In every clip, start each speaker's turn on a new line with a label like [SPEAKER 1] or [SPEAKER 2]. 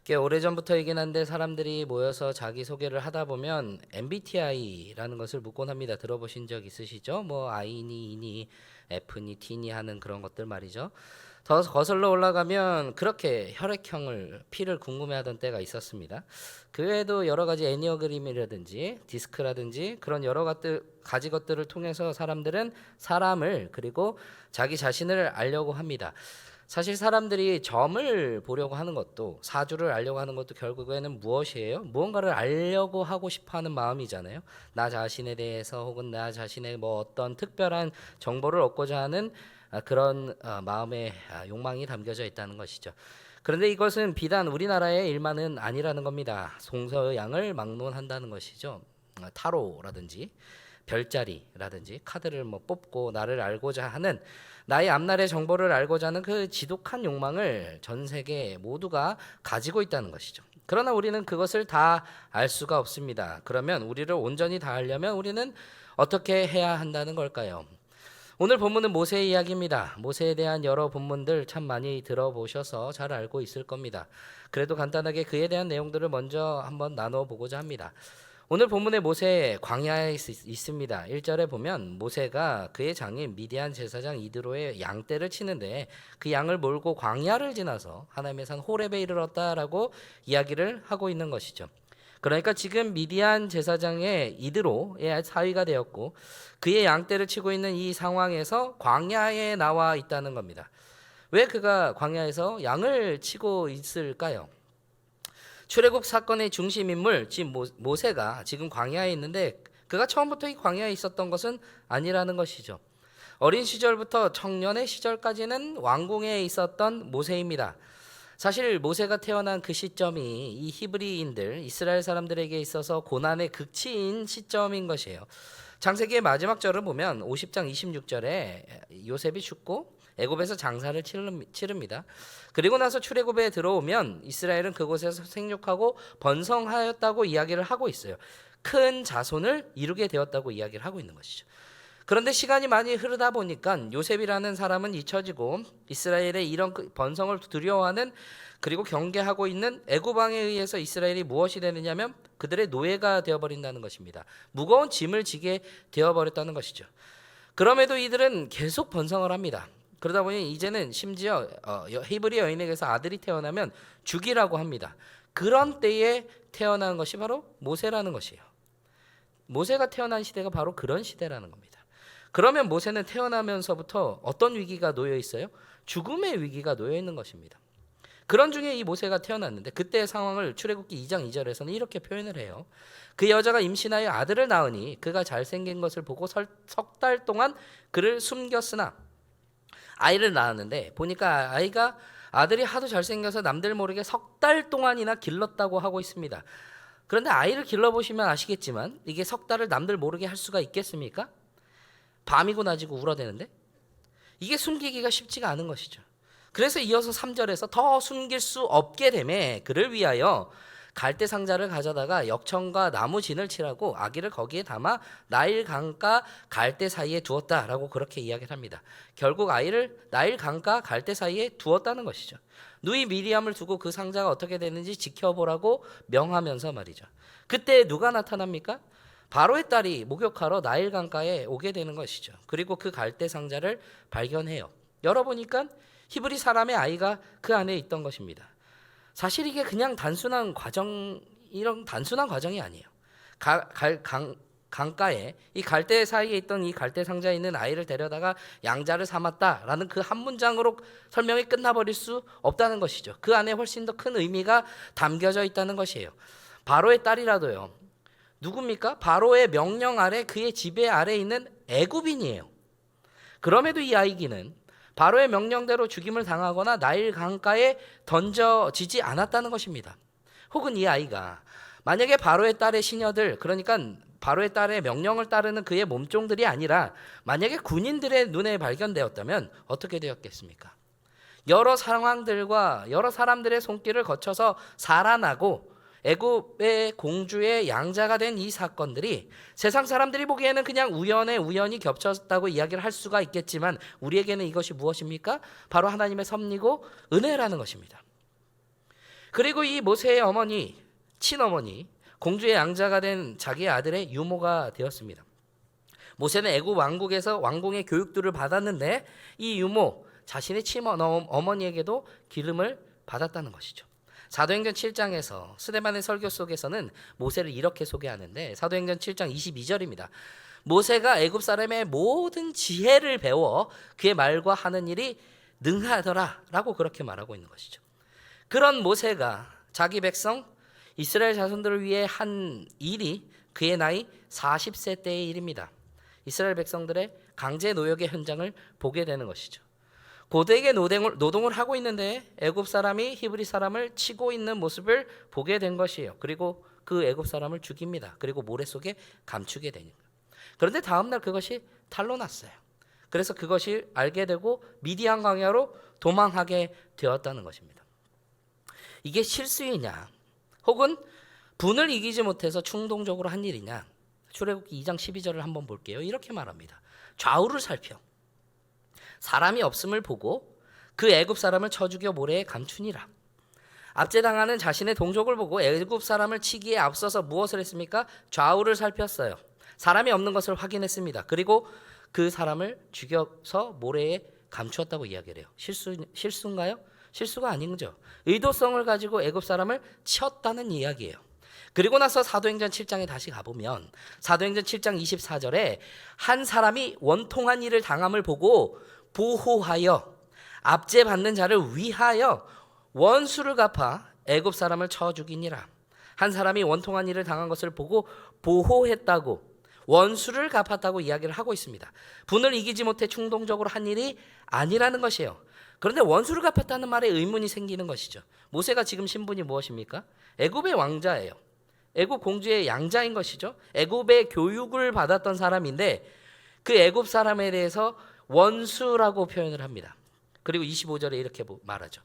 [SPEAKER 1] 꽤 오래전부터이긴 한데 사람들이 모여서 자기소개를 하다 보면 MBTI라는 것을 묻곤 합니다. 들어보신 적 있으시죠? 뭐 I니, E니, F니, T니 하는 그런 것들 말이죠. 더 거슬러 올라가면 그렇게 혈액형을, 피를 궁금해하던 때가 있었습니다. 그 외에도 여러 가지 애니어그램이라든지 디스크라든지 그런 여러 가지 것들을 통해서 사람들은 사람을 그리고 자기 자신을 알려고 합니다. 사실 사람들이 점을 보려고 하는 것도 사주를 알려고 하는 것도 결국에는 무엇이에요? 무언가를 알려고 하고 싶어하는 마음이잖아요. 나 자신에 대해서 혹은 나 자신의 뭐 어떤 특별한 정보를 얻고자 하는 그런 마음의 욕망이 담겨져 있다는 것이죠. 그런데 이것은 비단 우리나라의 일만은 아니라는 겁니다. 동서양을 막론한다는 것이죠. 타로라든지 별자리라든지 카드를 뭐 뽑고 나를 알고자 하는 나의 앞날의 정보를 알고자 하는 그 지독한 욕망을 전 세계 모두가 가지고 있다는 것이죠. 그러나 우리는 그것을 다 알 수가 없습니다. 그러면 우리를 온전히 다 알려면 우리는 어떻게 해야 한다는 걸까요? 오늘 본문은 모세의 이야기입니다. 모세에 대한 여러 본문들 참 많이 들어보셔서 잘 알고 있을 겁니다. 그래도 간단하게 그에 대한 내용들을 먼저 한번 나눠보고자 합니다. 오늘 본문의 모세 광야에 있습니다. 1절에 보면 모세가 그의 장인 미디안 제사장 이드로의 양떼를 치는데 그 양을 몰고 광야를 지나서 하나님의 산 호렙에 이르렀다라고 이야기를 하고 있는 것이죠. 그러니까 지금 미디안 제사장의 이드로의 사위가 되었고 그의 양떼를 치고 있는 이 상황에서 광야에 나와 있다는 겁니다. 왜 그가 광야에서 양을 치고 있을까요? 출애굽 사건의 중심 인물 지금 모세가 지금 광야에 있는데 그가 처음부터 이 광야에 있었던 것은 아니라는 것이죠. 어린 시절부터 청년의 시절까지는 왕궁에 있었던 모세입니다. 사실 모세가 태어난 그 시점이 이 히브리인들 이스라엘 사람들에게 있어서 고난의 극치인 시점인 것이에요. 창세기의 마지막 절을 보면 50장 26절에 요셉이 죽고 애굽에서 장사를 치릅니다. 그리고 나서 출애굽에 들어오면 이스라엘은 그곳에서 생육하고 번성하였다고 이야기를 하고 있어요. 큰 자손을 이루게 되었다고 이야기를 하고 있는 것이죠. 그런데 시간이 많이 흐르다 보니까 요셉이라는 사람은 잊혀지고 이스라엘의 이런 번성을 두려워하는 그리고 경계하고 있는 애굽 왕에 의해서 이스라엘이 무엇이 되느냐면 그들의 노예가 되어버린다는 것입니다. 무거운 짐을 지게 되어버렸다는 것이죠. 그럼에도 이들은 계속 번성을 합니다. 그러다 보니 이제는 심지어 히브리 여인에게서 아들이 태어나면 죽이라고 합니다. 그런 때에 태어난 것이 바로 모세라는 것이에요. 모세가 태어난 시대가 바로 그런 시대라는 겁니다. 그러면 모세는 태어나면서부터 어떤 위기가 놓여 있어요? 죽음의 위기가 놓여 있는 것입니다. 그런 중에 이 모세가 태어났는데 그때의 상황을 출애굽기 2장 2절에서는 이렇게 표현을 해요. 그 여자가 임신하여 아들을 낳으니 그가 잘생긴 것을 보고 석 달 동안 그를 숨겼으나 아이를 낳았는데 보니까 아들이 하도 잘생겨서 남들 모르게 석 달 동안이나 길렀다고 하고 있습니다. 그런데 아이를 길러보시면 아시겠지만 이게 석 달을 남들 모르게 할 수가 있겠습니까? 밤이고 낮이고 울어대는데 이게 숨기기가 쉽지가 않은 것이죠. 그래서 이어서 3절에서 더 숨길 수 없게 되매 그를 위하여 갈대 상자를 가져다가 역청과 나무 진을 칠하고 아기를 거기에 담아 나일 강가 갈대 사이에 두었다라고 그렇게 이야기를 합니다. 결국 아이를 나일 강가 갈대 사이에 두었다는 것이죠. 누이 미리암을 두고 그 상자가 어떻게 되는지 지켜보라고 명하면서 말이죠. 그때 누가 나타납니까? 바로의 딸이 목욕하러 나일 강가에 오게 되는 것이죠. 그리고 그 갈대 상자를 발견해요. 열어보니까 히브리 사람의 아이가 그 안에 있던 것입니다. 사실 이게 그냥 이런 단순한 과정이 아니에요. 강가에 이 갈대 사이에 있던 이 갈대 상자에 있는 아이를 데려다가 양자를 삼았다라는 그 한 문장으로 설명이 끝나버릴 수 없다는 것이죠. 그 안에 훨씬 더 큰 의미가 담겨져 있다는 것이에요. 바로의 딸이라도요. 누굽니까? 바로의 명령 아래 그의 지배 아래 있는 애굽인이에요. 그럼에도 이 아이기는 바로의 명령대로 죽임을 당하거나 나일 강가에 던져지지 않았다는 것입니다. 혹은 이 아이가 만약에 바로의 딸의 시녀들, 그러니까 바로의 딸의 명령을 따르는 그의 몸종들이 아니라 만약에 군인들의 눈에 발견되었다면 어떻게 되었겠습니까? 여러 상황들과 여러 사람들의 손길을 거쳐서 살아나고 애굽의 공주의 양자가 된 이 사건들이 세상 사람들이 보기에는 그냥 우연히 겹쳤다고 이야기를 할 수가 있겠지만 우리에게는 이것이 무엇입니까? 바로 하나님의 섭리고 은혜라는 것입니다. 그리고 이 모세의 어머니, 친어머니, 공주의 양자가 된 자기의 아들의 유모가 되었습니다. 모세는 애굽 왕국에서 왕궁의 교육들을 받았는데 이 유모, 자신의 친어머니에게도 기름을 받았다는 것이죠. 사도행전 7장에서 스데반의 설교 속에서는 모세를 이렇게 소개하는데 사도행전 7장 22절입니다. 모세가 애굽 사람의 모든 지혜를 배워 그의 말과 하는 일이 능하더라 라고 그렇게 말하고 있는 것이죠. 그런 모세가 자기 백성 이스라엘 자손들을 위해 한 일이 그의 나이 40세 때의 일입니다. 이스라엘 백성들의 강제 노역의 현장을 보게 되는 것이죠. 고되게 노동을 하고 있는데 애굽 사람이 히브리 사람을 치고 있는 모습을 보게 된 것이에요. 그리고 그 애굽 사람을 죽입니다. 그리고 모래 속에 감추게 되니까. 그런데 다음 날 그것이 탄로 났어요. 그래서 그것이 알게 되고 미디안 광야로 도망하게 되었다는 것입니다. 이게 실수이냐 혹은 분을 이기지 못해서 충동적으로 한 일이냐. 출애굽기 2장 12절을 한번 볼게요. 이렇게 말합니다. 좌우를 살펴 사람이 없음을 보고 그 애굽 사람을 쳐 죽여 모래에 감추니라. 압제당하는 자신의 동족을 보고 애굽 사람을 치기에 앞서서 무엇을 했습니까? 좌우를 살폈어요. 사람이 없는 것을 확인했습니다. 그리고 그 사람을 죽여서 모래에 감추었다고 이야기를 해요. 실수인가요? 실수가 아닌 거죠. 의도성을 가지고 애굽 사람을 치었다는 이야기예요. 그리고 나서 사도행전 7장에 다시 가보면 사도행전 7장 24절에 한 사람이 원통한 일을 당함을 보고 보호하여 압제받는 자를 위하여 원수를 갚아 애굽 사람을 쳐 죽이니라. 한 사람이 원통한 일을 당한 것을 보고 보호했다고 원수를 갚았다고 이야기를 하고 있습니다. 분을 이기지 못해 충동적으로 한 일이 아니라는 것이에요. 그런데 원수를 갚았다는 말에 의문이 생기는 것이죠. 모세가 지금 신분이 무엇입니까? 애굽의 왕자예요. 애굽 공주의 양자인 것이죠. 애굽의 교육을 받았던 사람인데 그 애굽 사람에 대해서 원수라고 표현을 합니다. 그리고 25절에 이렇게 말하죠.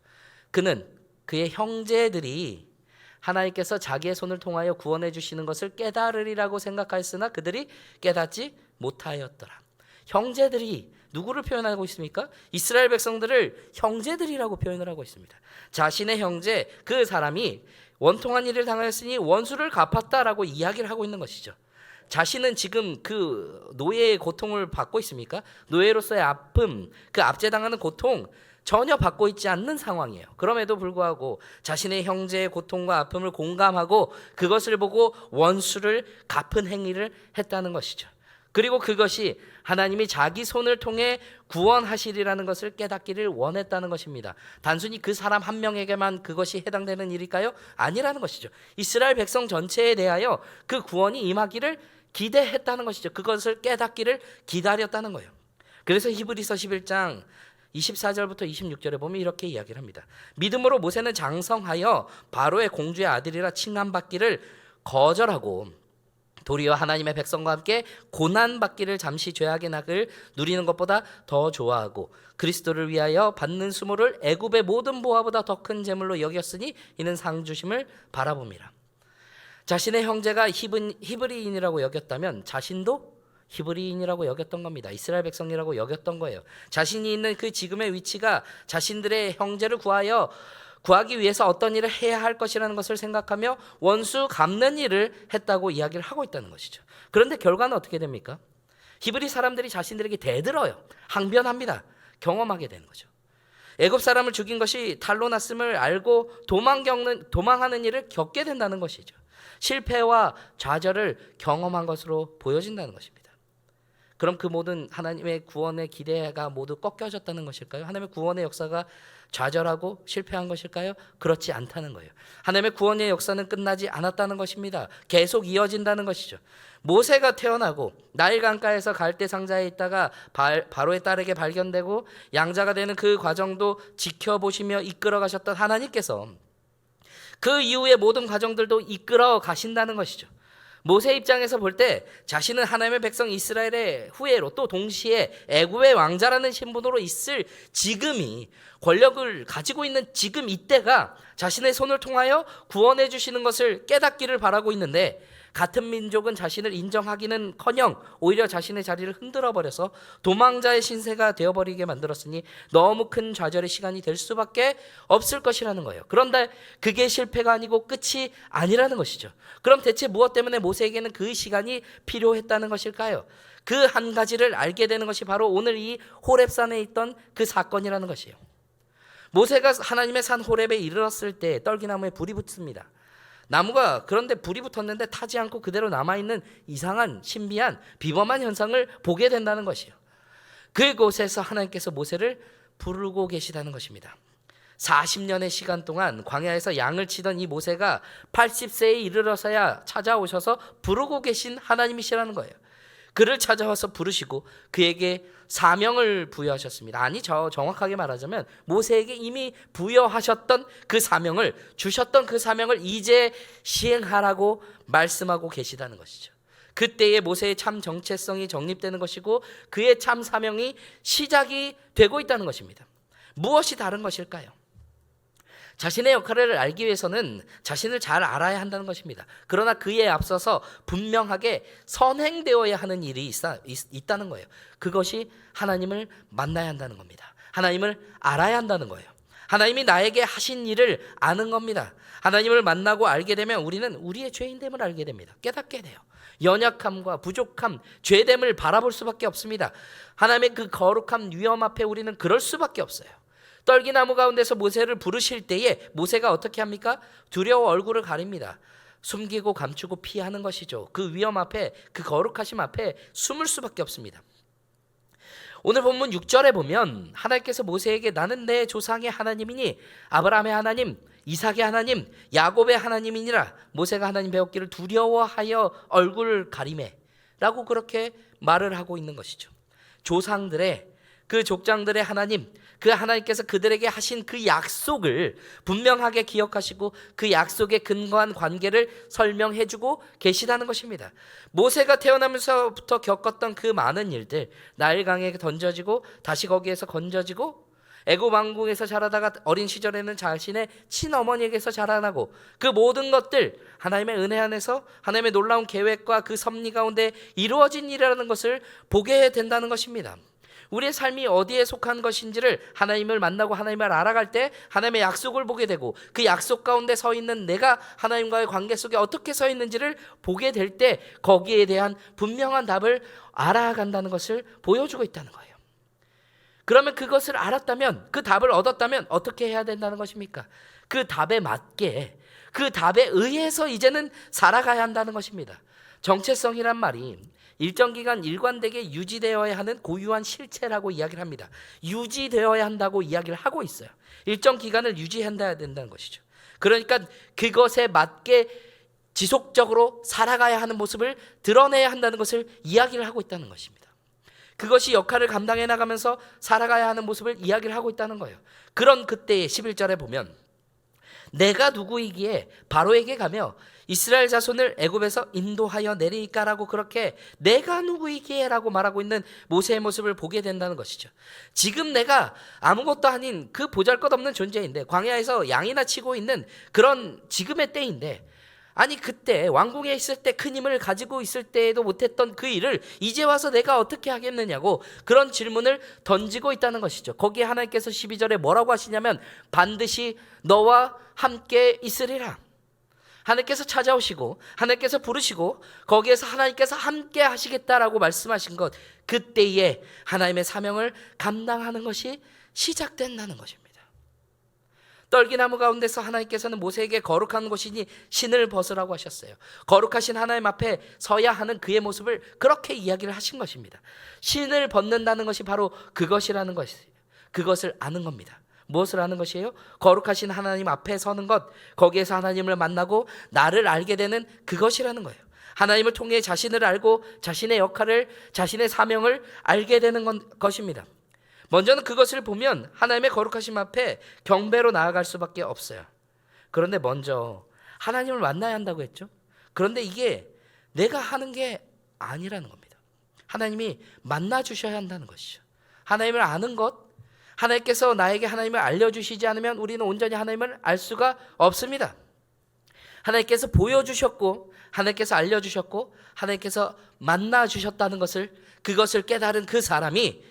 [SPEAKER 1] 그는 그의 형제들이 하나님께서 자기의 손을 통하여 구원해 주시는 것을 깨달으리라고 생각하였으나 그들이 깨닫지 못하였더라. 형제들이 누구를 표현하고 있습니까? 이스라엘 백성들을 형제들이라고 표현을 하고 있습니다. 자신의 형제 그 사람이 원통한 일을 당하였으니 원수를 갚았다라고 이야기를 하고 있는 것이죠. 자신은 지금 그 노예의 고통을 받고 있습니까? 노예로서의 아픔, 그 압제당하는 고통 전혀 받고 있지 않는 상황이에요. 그럼에도 불구하고 자신의 형제의 고통과 아픔을 공감하고 그것을 보고 원수를 갚은 행위를 했다는 것이죠. 그리고 그것이 하나님이 자기 손을 통해 구원하시리라는 것을 깨닫기를 원했다는 것입니다. 단순히 그 사람 한 명에게만 그것이 해당되는 일일까요? 아니라는 것이죠. 이스라엘 백성 전체에 대하여 그 구원이 임하기를 기대했다는 것이죠. 그것을 깨닫기를 기다렸다는 거예요. 그래서 히브리서 11장 24절부터 26절에 보면 이렇게 이야기를 합니다. 믿음으로 모세는 장성하여 바로의 공주의 아들이라 칭함받기를 거절하고 도리어 하나님의 백성과 함께 고난받기를 잠시 죄악의 낙을 누리는 것보다 더 좋아하고 그리스도를 위하여 받는 수모를 애굽의 모든 보화보다 더 큰 재물로 여겼으니 이는 상 주심을 바라봅니다. 자신의 형제가 히브리인이라고 여겼다면 자신도 히브리인이라고 여겼던 겁니다. 이스라엘 백성이라고 여겼던 거예요. 자신이 있는 그 지금의 위치가 자신들의 형제를 구하기 위해서 어떤 일을 해야 할 것이라는 것을 생각하며 원수 갚는 일을 했다고 이야기를 하고 있다는 것이죠. 그런데 결과는 어떻게 됩니까? 히브리 사람들이 자신들에게 대들어요. 항변합니다. 경험하게 되는 거죠. 애굽 사람을 죽인 것이 탄로 났음을 알고 도망하는 일을 겪게 된다는 것이죠. 실패와 좌절을 경험한 것으로 보여진다는 것입니다. 그럼 그 모든 하나님의 구원의 기대가 모두 꺾여졌다는 것일까요? 하나님의 구원의 역사가 좌절하고 실패한 것일까요? 그렇지 않다는 거예요. 하나님의 구원의 역사는 끝나지 않았다는 것입니다. 계속 이어진다는 것이죠. 모세가 태어나고 나일 강가에서 갈대 상자에 있다가 바로의 딸에게 발견되고 양자가 되는 그 과정도 지켜보시며 이끌어 가셨던 하나님께서 그 이후의 모든 과정들도 이끌어 가신다는 것이죠. 모세 입장에서 볼 때 자신은 하나님의 백성 이스라엘의 후예로 또 동시에 애굽의 왕자라는 신분으로 있을 지금이 권력을 가지고 있는 지금 이때가 자신의 손을 통하여 구원해 주시는 것을 깨닫기를 바라고 있는데 같은 민족은 자신을 인정하기는커녕 오히려 자신의 자리를 흔들어버려서 도망자의 신세가 되어버리게 만들었으니 너무 큰 좌절의 시간이 될 수밖에 없을 것이라는 거예요. 그런데 그게 실패가 아니고 끝이 아니라는 것이죠. 그럼 대체 무엇 때문에 모세에게는 그 시간이 필요했다는 것일까요? 그 한 가지를 알게 되는 것이 바로 오늘 이 호렙산에 있던 그 사건이라는 것이에요. 모세가 하나님의 산 호렙에 이르렀을 때 떨기나무에 불이 붙습니다. 나무가 그런데 불이 붙었는데 타지 않고 그대로 남아있는 이상한 신비한 비범한 현상을 보게 된다는 것이에요. 그곳에서 하나님께서 모세를 부르고 계시다는 것입니다. 40년의 시간 동안 광야에서 양을 치던 이 모세가 80세에 이르러서야 찾아오셔서 부르고 계신 하나님이시라는 거예요. 그를 찾아와서 부르시고 그에게 사명을 부여하셨습니다. 아니, 정확하게 말하자면 모세에게 이미 부여하셨던 그 사명을, 주셨던 그 사명을 이제 시행하라고 말씀하고 계시다는 것이죠. 그때의 모세의 참 정체성이 정립되는 것이고 그의 참 사명이 시작이 되고 있다는 것입니다. 무엇이 다른 것일까요? 자신의 역할을 알기 위해서는 자신을 잘 알아야 한다는 것입니다. 그러나 그에 앞서서 분명하게 선행되어야 하는 일이 있다는 거예요. 그것이 하나님을 만나야 한다는 겁니다. 하나님을 알아야 한다는 거예요. 하나님이 나에게 하신 일을 아는 겁니다. 하나님을 만나고 알게 되면 우리는 우리의 죄인됨을 알게 됩니다. 깨닫게 돼요. 연약함과 부족함, 죄됨을 바라볼 수밖에 없습니다. 하나님의 그 거룩함, 위엄 앞에 우리는 그럴 수밖에 없어요. 떨기나무 가운데서 모세를 부르실 때에 모세가 어떻게 합니까? 두려워 얼굴을 가립니다. 숨기고 감추고 피하는 것이죠. 그 위엄 앞에, 그 거룩하심 앞에 숨을 수밖에 없습니다. 오늘 본문 6절에 보면 하나님께서 모세에게 나는 내 조상의 하나님이니 아브라함의 하나님, 이삭의 하나님, 야곱의 하나님이니라. 모세가 하나님 배웠기를 두려워하여 얼굴 가리매 라고 그렇게 말을 하고 있는 것이죠. 조상들의, 그 족장들의 하나님, 그 하나님께서 그들에게 하신 그 약속을 분명하게 기억하시고 그 약속에 근거한 관계를 설명해주고 계시다는 것입니다. 모세가 태어나면서부터 겪었던 그 많은 일들, 나일강에 던져지고 다시 거기에서 건져지고 애굽 왕궁에서 자라다가 어린 시절에는 자신의 친어머니에게서 자라나고 그 모든 것들 하나님의 은혜 안에서 하나님의 놀라운 계획과 그 섭리 가운데 이루어진 일이라는 것을 보게 된다는 것입니다. 우리의 삶이 어디에 속한 것인지를 하나님을 만나고 하나님을 알아갈 때 하나님의 약속을 보게 되고 그 약속 가운데 서 있는 내가 하나님과의 관계 속에 어떻게 서 있는지를 보게 될 때 거기에 대한 분명한 답을 알아간다는 것을 보여주고 있다는 거예요. 그러면 그것을 알았다면, 그 답을 얻었다면 어떻게 해야 된다는 것입니까? 그 답에 맞게, 그 답에 의해서 이제는 살아가야 한다는 것입니다. 정체성이란 말이 일정 기간 일관되게 유지되어야 하는 고유한 실체라고 이야기를 합니다. 유지되어야 한다고 이야기를 하고 있어요. 일정 기간을 유지해야 된다는 것이죠. 그러니까 그것에 맞게 지속적으로 살아가야 하는 모습을 드러내야 한다는 것을 이야기를 하고 있다는 것입니다. 그것이 역할을 감당해 나가면서 살아가야 하는 모습을 이야기를 하고 있다는 거예요. 그런 그때의 11절에 보면 내가 누구이기에 바로에게 가며 이스라엘 자손을 애굽에서 인도하여 내리까라고 그렇게 내가 누구이기에 라고 말하고 있는 모세의 모습을 보게 된다는 것이죠. 지금 내가 아무것도 아닌 그 보잘것없는 존재인데 광야에서 양이나 치고 있는 그런 지금의 때인데 아니 그때 왕궁에 있을 때 큰 힘을 가지고 있을 때에도 못했던 그 일을 이제 와서 내가 어떻게 하겠느냐고 그런 질문을 던지고 있다는 것이죠. 거기에 하나님께서 12절에 뭐라고 하시냐면 반드시 너와 함께 있으리라. 하나님께서 찾아오시고 하나님께서 부르시고 거기에서 하나님께서 함께 하시겠다라고 말씀하신 것, 그때에 하나님의 사명을 감당하는 것이 시작된다는 것입니다. 떨기나무 가운데서 하나님께서는 모세에게 거룩한 곳이니 신을 벗으라고 하셨어요. 거룩하신 하나님 앞에 서야 하는 그의 모습을 그렇게 이야기를 하신 것입니다. 신을 벗는다는 것이 바로 그것이라는 것이에요. 그것을 아는 겁니다. 무엇을 아는 것이에요? 거룩하신 하나님 앞에 서는 것, 거기에서 하나님을 만나고 나를 알게 되는 그것이라는 거예요. 하나님을 통해 자신을 알고 자신의 역할을, 자신의 사명을 알게 되는 것입니다. 먼저는 그것을 보면 하나님의 거룩하심 앞에 경배로 나아갈 수밖에 없어요. 그런데 먼저 하나님을 만나야 한다고 했죠. 그런데 이게 내가 하는 게 아니라는 겁니다. 하나님이 만나 주셔야 한다는 것이죠. 하나님을 아는 것, 하나님께서 나에게 하나님을 알려주시지 않으면 우리는 온전히 하나님을 알 수가 없습니다. 하나님께서 보여주셨고 하나님께서 알려주셨고 하나님께서 만나주셨다는 것을, 그것을 깨달은 그 사람이,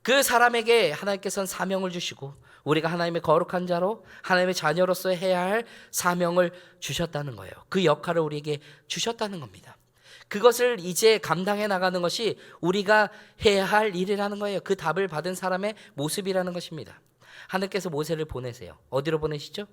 [SPEAKER 1] 그 사람에게 하나님께서는 사명을 주시고 우리가 하나님의 거룩한 자로 하나님의 자녀로서 해야 할 사명을 주셨다는 거예요. 그 역할을 우리에게 주셨다는 겁니다. 그것을 이제 감당해 나가는 것이 우리가 해야 할 일이라는 거예요. 그 답을 받은 사람의 모습이라는 것입니다. 하나님께서 모세를 보내세요. 어디로 보내시죠?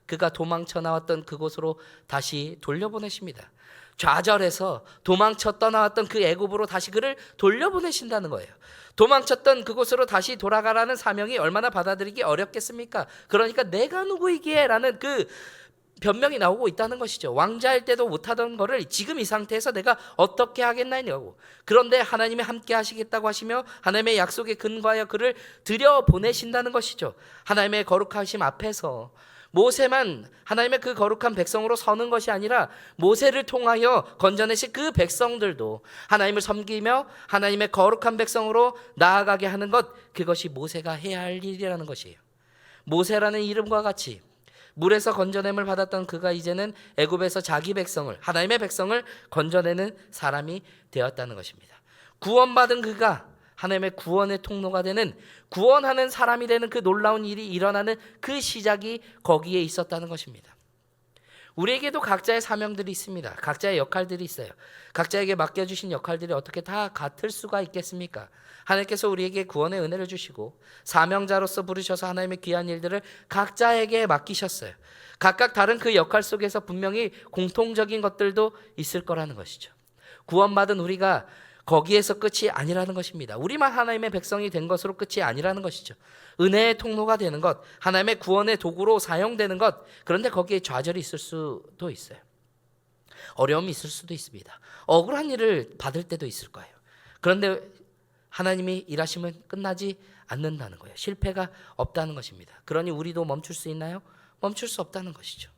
[SPEAKER 1] 그가 도망쳐 나왔던 그곳으로 다시 돌려보내십니다. 좌절해서 도망쳐 떠나왔던 그 애굽으로 다시 그를 돌려보내신다는 거예요. 도망쳤던 그곳으로 다시 돌아가라는 사명이 얼마나 받아들이기 어렵겠습니까? 그러니까 내가 누구이기에 라는 그 변명이 나오고 있다는 것이죠. 왕자일 때도 못하던 거를 지금 이 상태에서 내가 어떻게 하겠나이냐고. 그런데 하나님이 함께 하시겠다고 하시며 하나님의 약속에 근거하여 그를 들여보내신다는 것이죠. 하나님의 거룩하심 앞에서 모세만 하나님의 그 거룩한 백성으로 서는 것이 아니라 모세를 통하여 건져내신 그 백성들도 하나님을 섬기며 하나님의 거룩한 백성으로 나아가게 하는 것, 그것이 모세가 해야 할 일이라는 것이에요. 모세라는 이름과 같이 물에서 건져냄을 받았던 그가 이제는 애굽에서 자기 백성을, 하나님의 백성을 건져내는 사람이 되었다는 것입니다. 구원받은 그가 하나님의 구원의 통로가 되는, 구원하는 사람이 되는 그 놀라운 일이 일어나는 그 시작이 거기에 있었다는 것입니다. 우리에게도 각자의 사명들이 있습니다. 각자의 역할들이 있어요. 각자에게 맡겨주신 역할들이 어떻게 다 같을 수가 있겠습니까? 하나님께서 우리에게 구원의 은혜를 주시고 사명자로서 부르셔서 하나님의 귀한 일들을 각자에게 맡기셨어요. 각각 다른 그 역할 속에서 분명히 공통적인 것들도 있을 거라는 것이죠. 구원받은 우리가 거기에서 끝이 아니라는 것입니다. 우리만 하나님의 백성이 된 것으로 끝이 아니라는 것이죠. 은혜의 통로가 되는 것, 하나님의 구원의 도구로 사용되는 것, 그런데 거기에 좌절이 있을 수도 있어요. 어려움이 있을 수도 있습니다. 억울한 일을 받을 때도 있을 거예요. 그런데 하나님이 일하시면 끝나지 않는다는 거예요. 실패가 없다는 것입니다. 그러니 우리도 멈출 수 있나요? 멈출 수 없다는 것이죠.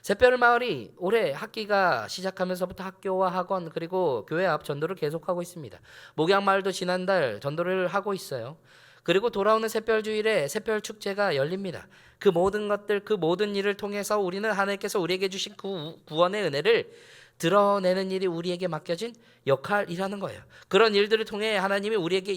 [SPEAKER 1] 새별마을이 올해 학기가 시작하면서부터 학교와 학원 그리고 교회 앞 전도를 계속하고 있습니다. 목양마을도 지난달 전도를 하고 있어요. 그리고 돌아오는 새별주일에 새별축제가 열립니다. 그 모든 것들, 그 모든 일을 통해서 우리는 하나님께서 우리에게 주신 구원의 은혜를 드러내는 일이 우리에게 맡겨진 역할이라는 거예요. 그런 일들을 통해 하나님이 우리에게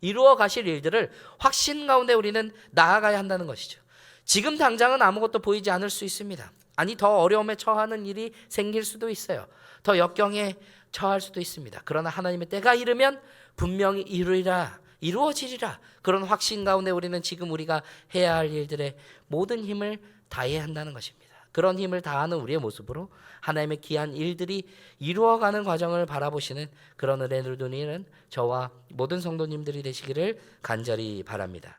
[SPEAKER 1] 이루어 가실 일들을 확신 가운데 우리는 나아가야 한다는 것이죠. 지금 당장은 아무것도 보이지 않을 수 있습니다. 아니, 더 어려움에 처하는 일이 생길 수도 있어요. 더 역경에 처할 수도 있습니다. 그러나 하나님의 때가 이르면 분명히 이루어지리라. 그런 확신 가운데 우리는 지금 우리가 해야 할 일들의 모든 힘을 다해야 한다는 것입니다. 그런 힘을 다하는 우리의 모습으로 하나님의 귀한 일들이 이루어가는 과정을 바라보시는 그런 은혜를 누리는 저와 모든 성도님들이 되시기를 간절히 바랍니다.